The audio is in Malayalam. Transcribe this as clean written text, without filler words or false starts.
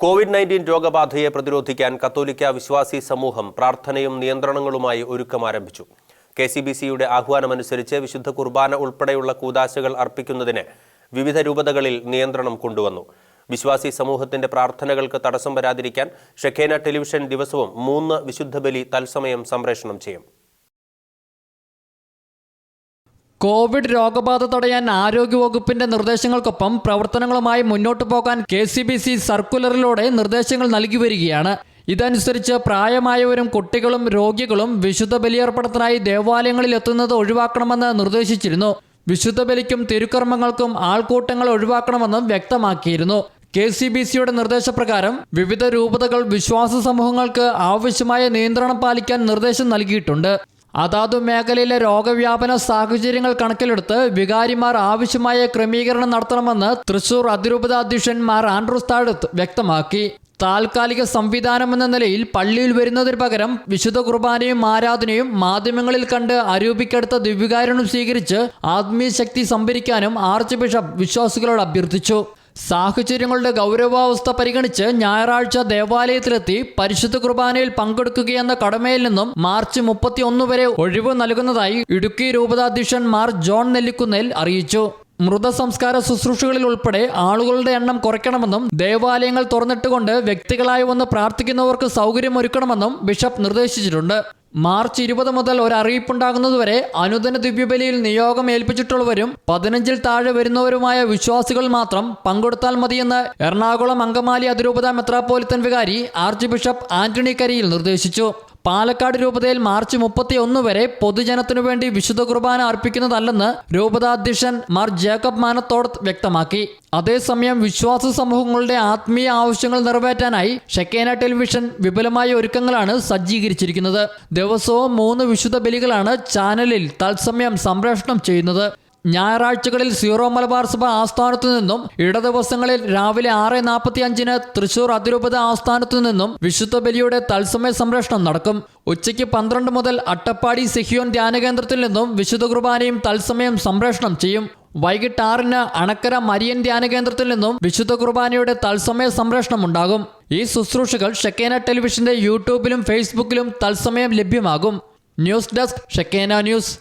കോവിഡ്-19 രോഗബാധയെ പ്രതിരോധിക്കാൻ കത്തോലിക്ക വിശ്വാസി സമൂഹം പ്രാർത്ഥനയും നിയന്ത്രണങ്ങളുമായി ഒരുക്കം ആരംഭിച്ചു. KCBCയുടെ ആഹ്വാനമനുസരിച്ച് വിശുദ്ധ കുർബാന ഉൾപ്പെടെയുള്ള കൂദാശകൾ അർപ്പിക്കുന്നതിന് വിവിധ രൂപതകളിൽ നിയന്ത്രണം കൊണ്ടുവന്നു. വിശ്വാസി സമൂഹത്തിന്റെ പ്രാർത്ഥനകൾക്ക് തടസ്സം വരാതിരിക്കാൻ ഷെക്കേന ടെലിവിഷൻ ദിവസവും 3 വിശുദ്ധ ബലി തത്സമയം സംപ്രേഷണം ചെയ്യും. കോവിഡ് രോഗബാധ തടയാൻ ആരോഗ്യവകുപ്പിന്റെ നിർദ്ദേശങ്ങൾക്കൊപ്പം പ്രവർത്തനങ്ങളുമായി മുന്നോട്ടു പോകാൻ KCBC സർക്കുലറിലൂടെ നിർദ്ദേശങ്ങൾ നൽകി വരികയാണ്. ഇതനുസരിച്ച് പ്രായമായവരും കുട്ടികളും രോഗികളും വിശുദ്ധ ബലിയർപ്പണത്തിനായി ദേവാലയങ്ങളിൽ എത്തുന്നത് ഒഴിവാക്കണമെന്ന് നിർദ്ദേശിച്ചിരുന്നു. വിശുദ്ധ ബലിക്കും തിരുക്കർമ്മങ്ങൾക്കും ആൾക്കൂട്ടങ്ങൾ ഒഴിവാക്കണമെന്നും വ്യക്തമാക്കിയിരുന്നു. KCBCയുടെ നിർദ്ദേശപ്രകാരം വിവിധ രൂപതകൾ വിശ്വാസ സമൂഹങ്ങൾക്ക് ആവശ്യമായ നിയന്ത്രണം പാലിക്കാൻ നിർദ്ദേശം നൽകിയിട്ടുണ്ട്. അതാതു മേഖലയിലെ രോഗവ്യാപന സാഹചര്യങ്ങൾ കണക്കിലെടുത്ത് വികാരിമാർ ആവശ്യമായ ക്രമീകരണം നടത്തണമെന്ന് തൃശൂർ അതിരൂപത അധ്യക്ഷൻ മാർ ആൻഡ്രൂസ് താഴത്ത് വ്യക്തമാക്കി. താൽക്കാലിക സംവിധാനമെന്ന നിലയിൽ പള്ളിയിൽ വരുന്നതിന് പകരം വിശുദ്ധ കുർബാനയും ആരാധനയും മാധ്യമങ്ങളിൽ കണ്ട് അരൂപിക്കെടുത്ത ദിവ്യകാരുണ്യം സ്വീകരിച്ച് ആത്മീയ ശക്തി സംഭരിക്കാനും ആർച്ച് ബിഷപ്പ് വിശ്വാസികളോട് അഭ്യർത്ഥിച്ചു. സാഹചര്യങ്ങളുടെ ഗൗരവാവസ്ഥ പരിഗണിച്ച് ഞായറാഴ്ച ദേവാലയത്തിലെത്തി പരിശുദ്ധ കുർബാനയിൽ പങ്കെടുക്കുകയെന്ന കടമയിൽ നിന്നും മാർച്ച് 31 വരെ ഒഴിവ് നൽകുന്നതായി ഇടുക്കി രൂപതാധ്യക്ഷൻ മാർ ജോൺ നെല്ലിക്കുന്നേൽ അറിയിച്ചു. മൃതസംസ്കാര ശുശ്രൂഷകളിൽ ഉൾപ്പെടെ ആളുകളുടെ എണ്ണം കുറയ്ക്കണമെന്നും ദേവാലയങ്ങൾ തുറന്നിട്ടുകൊണ്ട് വ്യക്തികളായി വന്ന് പ്രാർത്ഥിക്കുന്നവർക്ക് സൗകര്യമൊരുക്കണമെന്നും ബിഷപ്പ് നിർദ്ദേശിച്ചിട്ടുണ്ട്. മാർച്ച് 20 മുതൽ ഒരു അറിയിപ്പുണ്ടാകുന്നതുവരെ അനുദിന ദിവ്യബലിയിൽ നിയോഗം ഏൽപ്പിച്ചിട്ടുള്ളവരും 15-ൽ താഴെ വരുന്നവരുമായ വിശ്വാസികൾ മാത്രം പങ്കെടുത്താൽ മതിയെന്ന് എറണാകുളം അങ്കമാലി അതിരൂപത മെത്രാപ്പോലിത്തൻ വികാരി ആർച്ച് ബിഷപ്പ് ആന്റണി കരിയിൽ നിർദ്ദേശിച്ചു. പാലക്കാട് രൂപതയിൽ മാർച്ച് 31 വരെ പൊതുജനത്തിനു വേണ്ടി വിശുദ്ധ കുർബാന അർപ്പിക്കുന്നതല്ലെന്ന് രൂപതാധ്യക്ഷൻ മാർ ജേക്കബ് മാനത്തോടത്ത് വ്യക്തമാക്കി. അതേസമയം വിശ്വാസ സമൂഹങ്ങളുടെ ആത്മീയ ആവശ്യങ്ങൾ നിറവേറ്റാനായി ഷെക്കേന ടെലിവിഷൻ വിപുലമായ ഒരുക്കങ്ങളാണ് സജ്ജീകരിച്ചിരിക്കുന്നത്. ദിവസവും 3 വിശുദ്ധ ബലികളാണ് ചാനലിൽ തത്സമയം സംപ്രേഷണം ചെയ്യുന്നത്. ഞായറാഴ്ചകളിൽ സീറോ മലബാർ സഭ ആസ്ഥാനത്തു നിന്നും ഇടദിവസങ്ങളിൽ രാവിലെ 6:45 തൃശൂർ അതിരൂപത ആസ്ഥാനത്തു നിന്നും വിശുദ്ധ ബലിയുടെ തത്സമയ സംപ്രേഷണം നടക്കും. ഉച്ചയ്ക്ക് 12 മുതൽ അട്ടപ്പാടി സെഹിയോൻ ധ്യാനകേന്ദ്രത്തിൽ നിന്നും വിശുദ്ധ കുർബാനയും തത്സമയം സംപ്രേഷണം ചെയ്യും. വൈകിട്ട് 6-ന് അണക്കര മരിയൻ ധ്യാനകേന്ദ്രത്തിൽ നിന്നും വിശുദ്ധ കുർബാനയുടെ തത്സമയ സംപ്രേഷണം ഉണ്ടാകും. ഈ ശുശ്രൂഷകൾ ഷെക്കേന ടെലിവിഷന്റെ യൂട്യൂബിലും ഫേസ്ബുക്കിലും തത്സമയം ലഭ്യമാകും. News desk Shekinah news.